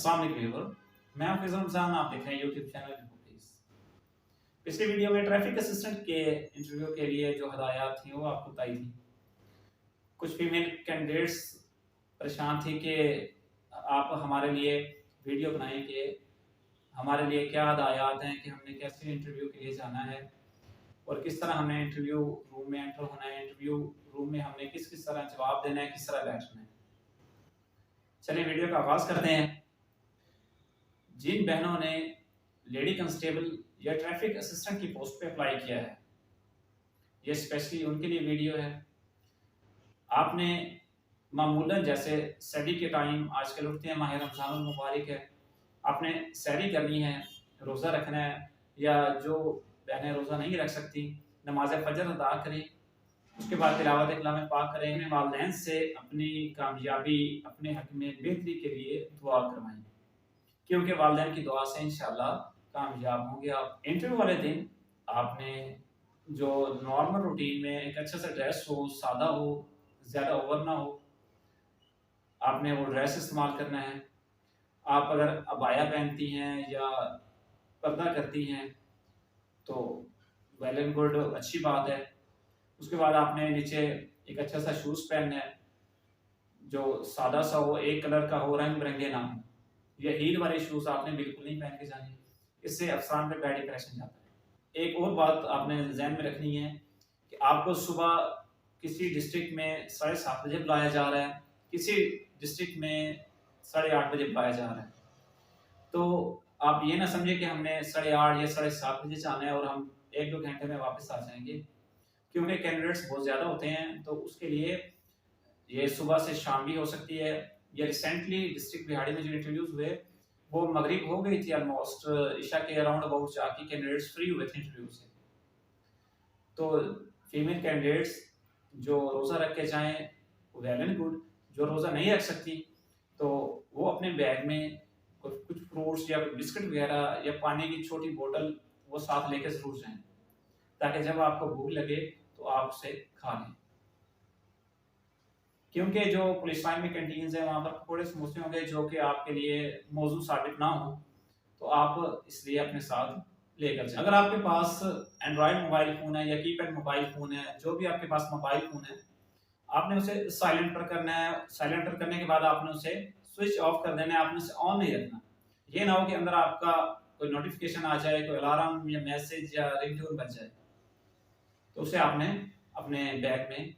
अस्सलाम वालेकुम, मैं हाफिज़ रमज़ान, आप देख रहे हैं यूट्यूब चैनल रिपोर्टर्स। पिछले वीडियो में ट्रैफिक असिस्टेंट के इंटरव्यू के लिए जो हदायत थी वो आपको बताई थी। कुछ फीमेल कैंडिडेट्स परेशान थी कि आप हमारे लिए वीडियो बनाएं कि हमारे लिए क्या हदायत हैं कि हमने कैसे इंटरव्यू के लिए जाना है और किस तरह हमें इंटरव्यू रूम में एंटर होना है, इंटरव्यू रूम में हमने किस किस तरह जवाब देना है, किस तरह बैठना है। चलिए वीडियो का आगाज़ करते हैं। जिन बहनों ने लेडी कांस्टेबल या ट्रैफिक असिस्टेंट की पोस्ट पे अप्लाई किया है, ये स्पेशली उनके लिए वीडियो है। आपने मामूलन जैसे सहरी के टाइम आजकल उठते हैं, माह रमज़ान मुबारक है, आपने सहरी करनी है, रोज़ा रखना है, या जो बहनें रोज़ा नहीं रख सकती नमाज फजर अदा करें, उसके बाद तिलावत कलाम पाक करें, अपने वालिदैन से अपनी कामयाबी, अपने हक में बेहतरी के लिए दुआ करवाएं, क्योंकि वालिदैन की दुआ से इंशाल्लाह कामयाब होंगे आप। इंटरव्यू वाले दिन आपने जो नॉर्मल रूटीन में एक अच्छा सा ड्रेस हो, सादा हो, ज़्यादा ओवर ना हो, आपने वो ड्रेस इस्तेमाल करना है। आप अगर अबाया पहनती हैं या पर्दा करती हैं तो वेल एंड गुड, अच्छी बात है। उसके बाद आपने नीचे एक अच्छा सा शूज़ पहनना है जो सादा सा हो, एक कलर का हो, रंग बिरंगे ना हो। ये हील वाले शूज़ आपने बिल्कुल नहीं पहन के जाने, इससे अफसरान पे बैड इंप्रेशन जाता है। एक और बात आपने ज़हन में रखनी है कि आपको सुबह किसी डिस्ट्रिक्ट में 7:30 बजे बुलाया जा रहा है, किसी डिस्ट्रिक्ट में 8:30 बजे बुलाया जा रहा है। तो आप ये ना समझे कि हमने 8:30 या 7:30 बजे जाना है और हम 1-2 घंटे में वापस आ जाएंगे, क्योंकि कैंडिडेट्स बहुत ज़्यादा होते हैं। तो उसके लिए ये सुबह से शाम भी हो सकती है। ये रिसेंटली डिस्ट्रिक्ट बिहाड़ी में जो इंटरव्यूज हुए वो मगरिब हो गई थी, ऑलमोस्ट इशा के अराउंड अबाउट जाके कैंडिडेट्स फ्री हुए थे इंटरव्यू से। तो फीमेल कैंडिडेट्स जो रोज़ा रख के जाएँ वेल एंड गुड, जो रोज़ा नहीं रख सकती तो वो अपने बैग में कुछ फ्रूट्स या बिस्किट वगैरह या पानी की छोटी बोतल वो साथ लेके ज़रूर जाएं, ताकि जब आपको भूख लगे तो आप उसे खा लें। क्योंकि जो पुलिस लाइन में कैंटीन्स है वहाँ पर पकौड़े समोसे होंगे जो कि आपके लिए मौजू साबित ना हो, तो आप इसलिए अपने साथ लेकर जाएं। अगर आपके पास एंड्रॉयड मोबाइल फ़ोन है या कीपैड मोबाइल फ़ोन है, जो भी आपके पास मोबाइल फ़ोन है, आपने उसे साइलेंट पर करना है। साइलेंट पर करने के बाद आपने उसे स्विच ऑफ कर देना है, आपने उसे ऑन नहीं रखना। ये ना हो कि अंदर आपका कोई नोटिफिकेशन आ जाए, कोई अलार्म या मैसेज या रिंगटोन बज जाए, तो उसे आपने अपने बैग में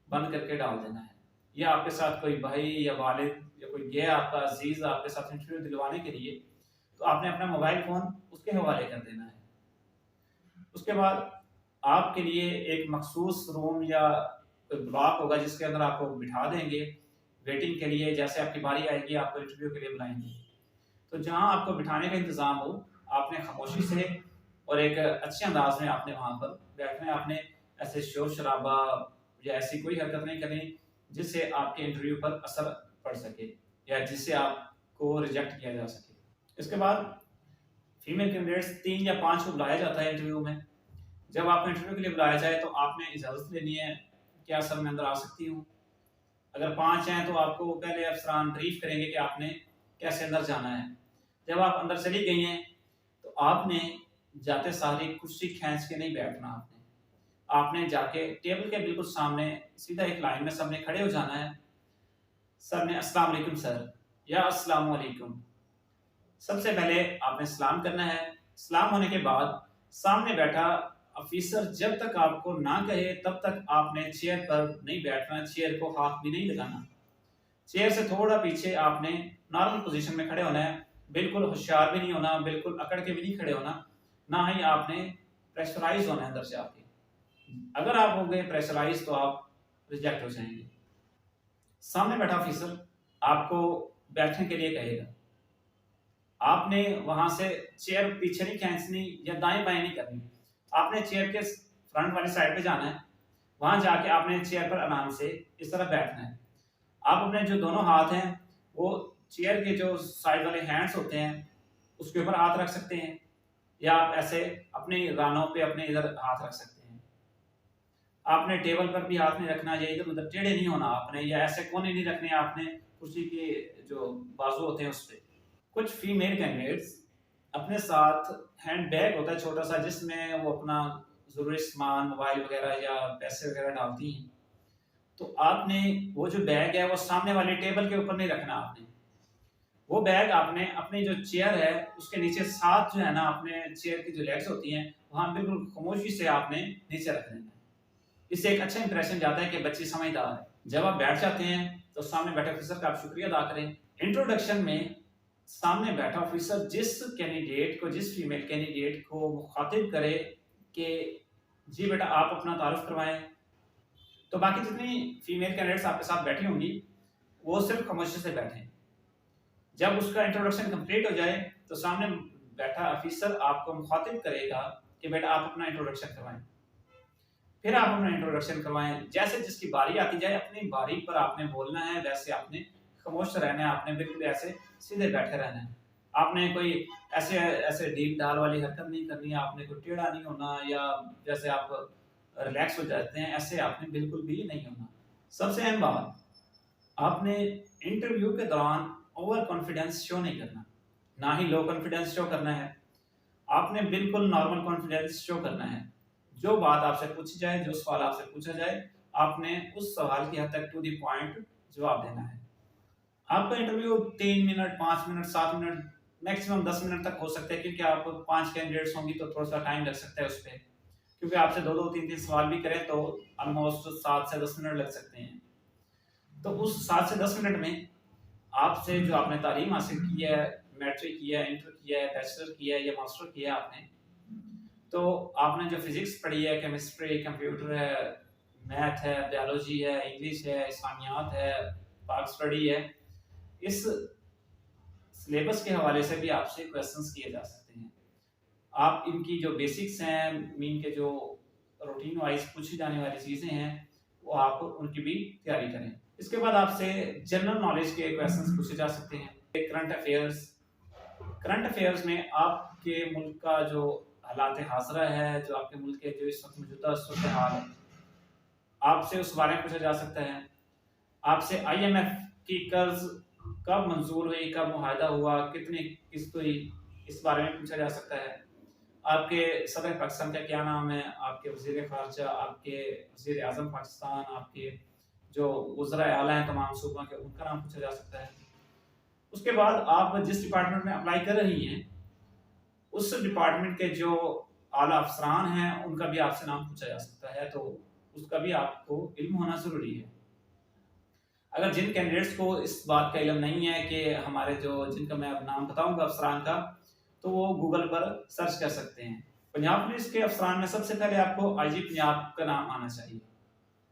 बंद करके डाल देना है। या आपके साथ कोई भाई या वालिद या कोई गया आपका अजीज आपके साथ इंटरव्यू दिलवाने के लिए, तो आपने अपना मोबाइल फ़ोन उसके हवाले कर देना है। उसके बाद आपके लिए एक मखसूस रूम या कोई ब्लॉक होगा जिसके अंदर आपको बिठा देंगे वेटिंग के लिए। जैसे आपकी बारी आएगी आपको इंटरव्यू के लिए बुलाएंगे, तो जहाँ आपको बिठाने का इंतज़ाम हो, आपने खामोशी से और एक अच्छे अंदाज में आपने वहाँ पर बैठना है। आपने ऐसे शोर शराबा या ऐसी कोई हरकत नहीं करनी जिससे आपके इंटरव्यू पर असर पड़ सके या जिससे आपको रिजेक्ट किया जा सके। इसके बाद फीमेल कैंडिडेट्स 3 या 5 को बुलाया जाता है इंटरव्यू में। जब आपको इंटरव्यू के लिए बुलाया जाए तो आपने इजाज़त लेनी है, क्या सर मैं अंदर आ सकती हूँ। अगर 5 हैं तो आपको पहले अफसरान ब्रीफ करेंगे कि आपने कैसे अंदर जाना है। जब आप अंदर चली गई हैं तो आपने जाते सारी कुर्सी खींच के नहीं बैठना। आपने जाके टेबल के बिल्कुल सामने सीधा एक लाइन में सबने खड़े हो जाना है। सर ने अस्सलाम वालेकुम सर या अस्सलाम वालेकुम, सबसे पहले आपने सलाम करना है। सलाम होने के बाद सामने बैठा ऑफिसर जब तक आपको ना कहे तब तक आपने चेयर पर नहीं बैठना, चेयर को हाथ भी नहीं लगाना। चेयर से थोड़ा पीछे आपने नॉर्मल पोजीशन में खड़े होना है। बिल्कुल होशियार भी नहीं होना, बिल्कुल अकड़ के भी नहीं खड़े होना, ना ही आपने प्रेशराइज होना है अंदर से आपके। अगर आप हो गए प्रेशराइज तो आप रिजेक्ट हो जाएंगे। सामने बैठा ऑफिसर आपको बैठने के लिए कहेगा, आपने वहां से चेयर पीछे नहीं खींचनी या दाएं बाएं नहीं करनी। आपने चेयर के फ्रंट वाली साइड पे जाना है, वहां जाके आपने चेयर पर आराम से इस तरह बैठना है। आप अपने जो दोनों हाथ हैं वो चेयर के जो साइड वाले हैंड्स होते हैं उसके ऊपर हाथ रख सकते हैं, या आप ऐसे अपने रानों पे अपने इधर हाथ रख सकते हैं। आपने टेबल पर भी हाथ नहीं रखना, या इधर उधर टेढ़े नहीं होना आपने, या ऐसे कोने नहीं रखने आपने कुर्सी के जो बाजू होते हैं उस पर। कुछ फीमेल कैंडिडेट्स अपने साथ हैंड बैग होता है छोटा सा, जिसमें वो अपना ज़रूरी सामान, मोबाइल वगैरह या पैसे वगैरह डालती हैं। तो आपने वो जो बैग है वो सामने वाली टेबल के ऊपर नहीं रखना। आपने वो बैग आपने अपनी जो चेयर है उसके नीचे साथ जो है ना, अपने चेयर की जो लेग्स होती हैं वहां बिल्कुल खामोशी से आपने नीचे रख देना है। इससे एक अच्छा इंप्रेशन जाता है कि बच्ची समझदार है। जब आप बैठ जाते हैं तो सामने बैठे ऑफिसर का आप शुक्रिया अदा करें। इंट्रोडक्शन में सामने बैठा ऑफिसर जिस कैंडिडेट को, जिस फीमेल कैंडिडेट को मुखातिब करे कि जी बेटा आप अपना तारुफ करवाएं, तो बाकी जितनी फीमेल कैंडिडेट्स आपके साथ बैठी होंगी वो सिर्फ खामोशी से बैठे। जब उसका इंट्रोडक्शन कंप्लीट हो जाए तो सामने बैठा ऑफिसर आपको मुखातिब करेगा कि बेटा आप अपना इंट्रोडक्शन करवाएं। फिर आप अपना इंट्रोडक्शन करवाएं। जैसे जिसकी बारी आती जाए अपनी बारी पर आपने बोलना है, वैसे आपने खामोश रहना है, आपने बिल्कुल ऐसे सीधे बैठे रहना है। आपने कोई ऐसे ऐसे डीप डाल वाली हरकत नहीं करनी है, आपने कोई टेढ़ा नहीं होना या जैसे आप रिलैक्स हो जाते हैं ऐसे आपने बिल्कुल भी नहीं होना। सबसे अहम बात, आपने इंटरव्यू के दौरान ओवर कॉन्फिडेंस शो नहीं करना, ना ही लो कॉन्फिडेंस शो करना है। आपने बिल्कुल नॉर्मल कॉन्फिडेंस शो करना है। जो बात आपसे पूछी जाए, जो सवाल आपसे पूछा जाए, आपने उस सवाल की हद तक टू द पॉइंट जवाब देना है। आपका interview 3 minute, 5 minute, 7 minute, maximum 10 minute तक हो सकता है, क्योंकि आप 5 कैंडिडेट्स होंगी तो थोड़ा सा टाइम लग सकता है उस पर, क्योंकि आपसे 2-2, 3-3 सवाल भी करें तो ऑलमोस्ट 7 से 10 मिनट लग सकते हैं। तो उस 7 से 10 मिनट में आपसे जो आपने तालीम हासिल की है, मैट्रिक किया है, इंटर किया है, बैचलर किया है या मास्टर किया है आपने, तो आपने जो फिजिक्स पढ़ी है, केमिस्ट्री, कंप्यूटर है, मैथ है, बायोलॉजी है, इंग्लिश है, इस्लामियात है, पाक स्टडी है, इस सिलेबस के हवाले से भी आपसे क्वेश्चंस किए जा सकते हैं। आप इनकी जो बेसिक्स हैं, मीन के जो रूटीन वाइज पूछी जाने वाली चीज़ें हैं, वो आप उनकी भी तैयारी करें। इसके बाद आपसे जनरल नॉलेज के क्वेश्चंस पूछे जा सकते हैं। करंट अफेयर्स में आपके मुल्क का जो हालात हाज़िरा है, जो आपके मुल्क के जो इस वक्त मौजूदा सूरत हाल है, आपसे उस बारे में पूछा जा सकता है। आपसे IMF की कर्ज कब मंजूर हुई, कब मुआहदा हुआ, कितनी किस्त हुई, इस बारे में पूछा जा सकता है। आपके सदर पाकिस्तान का क्या नाम है, आपके वज़ीर ख़ारजा, आपके वज़ीर आज़म पाकिस्तान, आपके जो वज़रा आला हैं तमाम सूबों के, उनका नाम पूछा जा सकता है। उसके बाद आप जिस डिपार्टमेंट में अप्लाई कर रही हैं उस डिपार्टमेंट के जो आला अफसरान हैं उनका भी आपसे नाम पूछा जा सकता है, तो उसका भी आपको इल्म होना ज़रूरी है। अगर जिन कैंडिडेट्स को इस बात का इल्म नहीं है कि हमारे जो जिनका मैं अब नाम बताऊंगा अफसरान का, तो वो गूगल पर सर्च कर सकते हैं। पंजाब पुलिस के अफसरान में सबसे पहले आपको IG पंजाब का नाम आना चाहिए।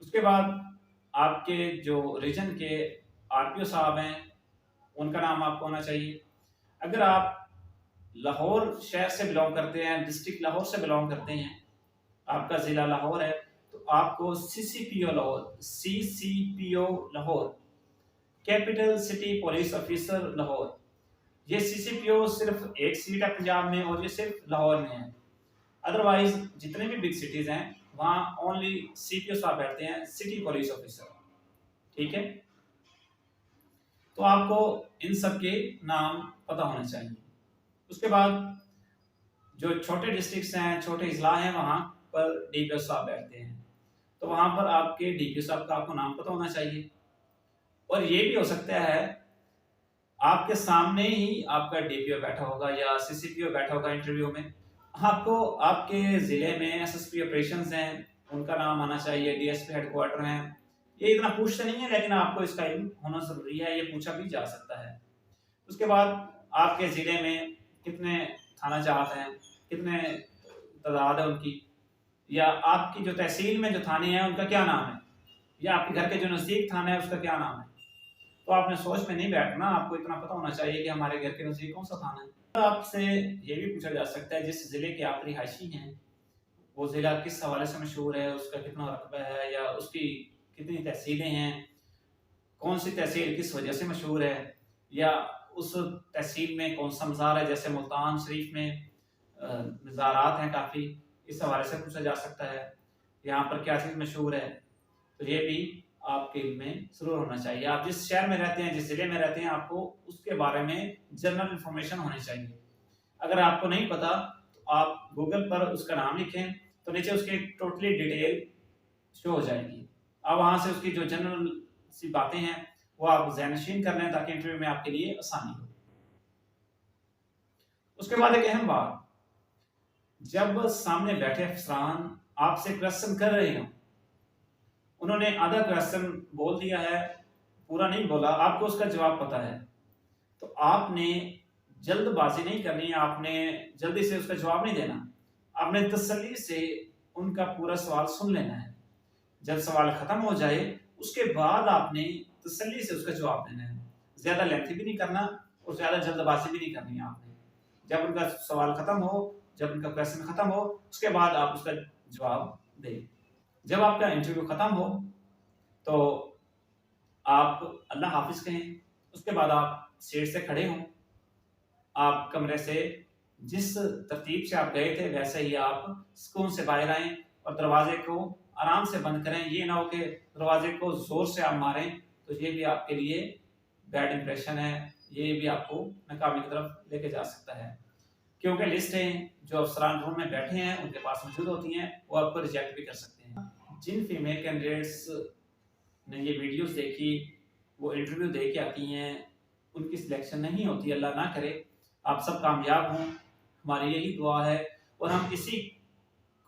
उसके बाद आपके जो रीजन के RPO साहब हैं उनका नाम आपको होना चाहिए। अगर आप लाहौर शहर से बिलोंग करते हैं, डिस्ट्रिक्ट लाहौर से बिलोंग करते हैं, आपका ज़िला लाहौर है, तो आपको CCPO Lahore, capital city police officer Lahore, ये CCPO सिर्फ एक सीट है पंजाब में और ये सिर्फ लाहौर में है। अदरवाइज जितने भी बिग सिटीज़ हैं वहाँ ओनली CPO साहब बैठते हैं, सिटी पुलिस ऑफिसर। ठीक है, तो आपको इन सब के नाम पता होना चाहिए। उसके बाद जो छोटे डिस्ट्रिक्ट्स हैं, छोटे इजला हैं, वहाँ पर DPO साहब बैठते हैं, तो वहाँ पर आपके DPO साहब का आपको नाम पता होना चाहिए। और ये भी हो सकता है आपके सामने ही आपका DPO बैठा होगा या CCPO बैठा होगा इंटरव्यू में, आपको आपके ज़िले में SSP ऑपरेशंस हैं उनका नाम आना चाहिए, DSP हेडक्वार्टर हैं। ये इतना पूछते नहीं है लेकिन आपको इसका इल्म होना ज़रूरी है, ये पूछा भी जा सकता है। उसके बाद आपके ज़िले में कितने थाना जात हैं, कितने तादाद है उनकी, या आपकी जो तहसील में जो थाने हैं उनका क्या नाम है, या आपके घर के जो नज़दीक थाना है उसका क्या नाम है। तो आपने सोच में नहीं बैठना, आपको इतना पता होना चाहिए कि हमारे घर के नज़दीक कौन सा थाना है। तो आपसे ये भी पूछा जा सकता है जिस ज़िले के आप रिहायशी हैं वो ज़िला किस हवाले से मशहूर है, उसका कितना रकबा है, या उसकी कितनी तहसीलें हैं, कौन सी तहसील किस वजह से मशहूर है, या उस तहसील में कौन सा मज़ार है, जैसे मुल्तान शरीफ में मज़ारात हैं काफ़ी, इस हवाले से पूछा जा सकता है। यहाँ पर क्या चीज़ मशहूर है, तो ये भी आपके इल्म में ज़रूर होना चाहिए। आप जिस शहर में रहते हैं, जिस ज़िले में रहते हैं, आपको उसके बारे में जनरल इन्फॉर्मेशन होनी चाहिए। अगर आपको नहीं पता तो आप गूगल पर उसका नाम लिखें, तो नीचे उसकी टोटली डिटेल शो हो जाएगी। आप वहाँ से उसकी जो जनरल सी बातें हैं वो आप ज़हननशीन कर लें ताकि इंटरव्यू में आपके लिए आसानी हो। उसके बाद एक अहम बात, जब सामने बैठे अफसरान आपसे क्वेश्चन कर रहे हो, उन्होंने आधा क्वेश्चन बोल दिया है, पूरा नहीं बोला, आपको उसका जवाब पता है, तो आपने जल्दबाजी नहीं करनी है, आपने जल्दी से उसका जवाब नहीं देना। आपने तसल्ली से उनका पूरा सवाल सुन लेना है। जब सवाल खत्म हो जाए उसके बाद आपने तसल्ली से उसका जवाब देना है। ज़्यादा लेंथी भी नहीं करना और ज़्यादा जल्दबाजी भी नहीं करनी है आपने। जब उनका सवाल खत्म हो, जब उनका क्वेश्चन खत्म हो, उसके बाद आप उसका जवाब दें। जब आपका इंटरव्यू खत्म हो तो आप अल्लाह हाफिज़ कहें, उसके बाद आप सीट से खड़े हों, आप कमरे से जिस तरतीब से आप गए थे वैसे ही आप सुकून से बाहर आएँ और दरवाजे को आराम से बंद करें। ये ना हो कि दरवाजे को ज़ोर से आप मारें, तो ये भी आपके लिए बैड इंप्रेशन है, ये भी आपको नाकामी की तरफ लेके जा सकता है। क्योंकि लिस्टें जो अफसरान रूम में बैठे हैं उनके पास मौजूद होती हैं, वो आपको रिजेक्ट भी कर सकते हैं। जिन फीमेल कैंडिडेट्स ने ये वीडियोस देखी, वो इंटरव्यू दे के आती हैं, उनकी सिलेक्शन नहीं होती, अल्लाह ना करे, आप सब कामयाब हों, हमारी यही दुआ है और हम इसी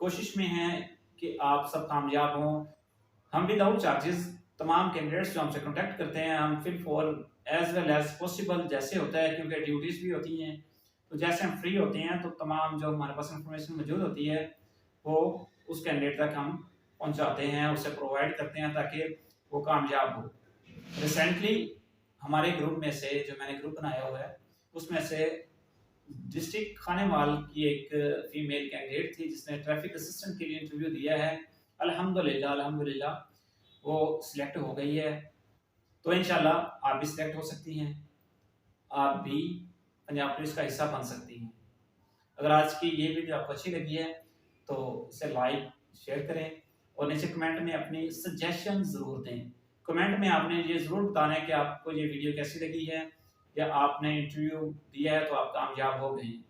कोशिश में हैं कि आप सब कामयाब हों। हम विदाउट चार्जेस तमाम कैंडिडेट्स जो हमसे कॉन्टैक्ट करते हैं, हम fill for as well as possible जैसे होता है, क्योंकि ड्यूटीज़ भी होती हैं, तो जैसे हम फ्री होते हैं तो तमाम जो हमारे पास इंफॉर्मेशन मौजूद होती है वो उस कैंडिडेट तक हम पहुंचाते हैं, उसे प्रोवाइड करते हैं ताकि वो कामयाब हो। रिसेंटली हमारे ग्रुप में से, जो मैंने ग्रुप बनाया हुआ है, उसमें से डिस्ट्रिक्ट खानेवाल की एक फीमेल कैंडिडेट थी जिसने ट्रैफिक असिस्टेंट के लिए इंटरव्यू दिया है। अल्हम्दुलिल्लाह अल्हम्दुलिल्लाह वो सिलेक्ट हो गई है। तो इंशाल्लाह आप भी सिलेक्ट हो सकती हैं, आप भी पंजाब पुलिस का हिस्सा बन सकती हैं। अगर आज की ये वीडियो आपको अच्छी लगी है तो इसे लाइक शेयर करें और नीचे कमेंट में अपनी सजेशन ज़रूर दें। कमेंट में आपने ये ज़रूर बताना है कि आपको ये वीडियो कैसी लगी है, या आपने इंटरव्यू दिया है तो आप कामयाब हो गए हैं।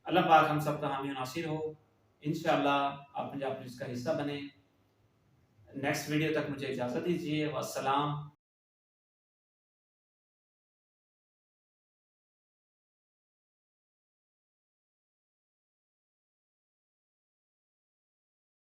अल्लाह पाक हम सब का हामी नासिर हो। इंशाल्लाह आप पंजाब पुलिस का हिस्सा बने। नेक्स्ट वीडियो तक मुझे इजाज़त दीजिए। वस्सलाम।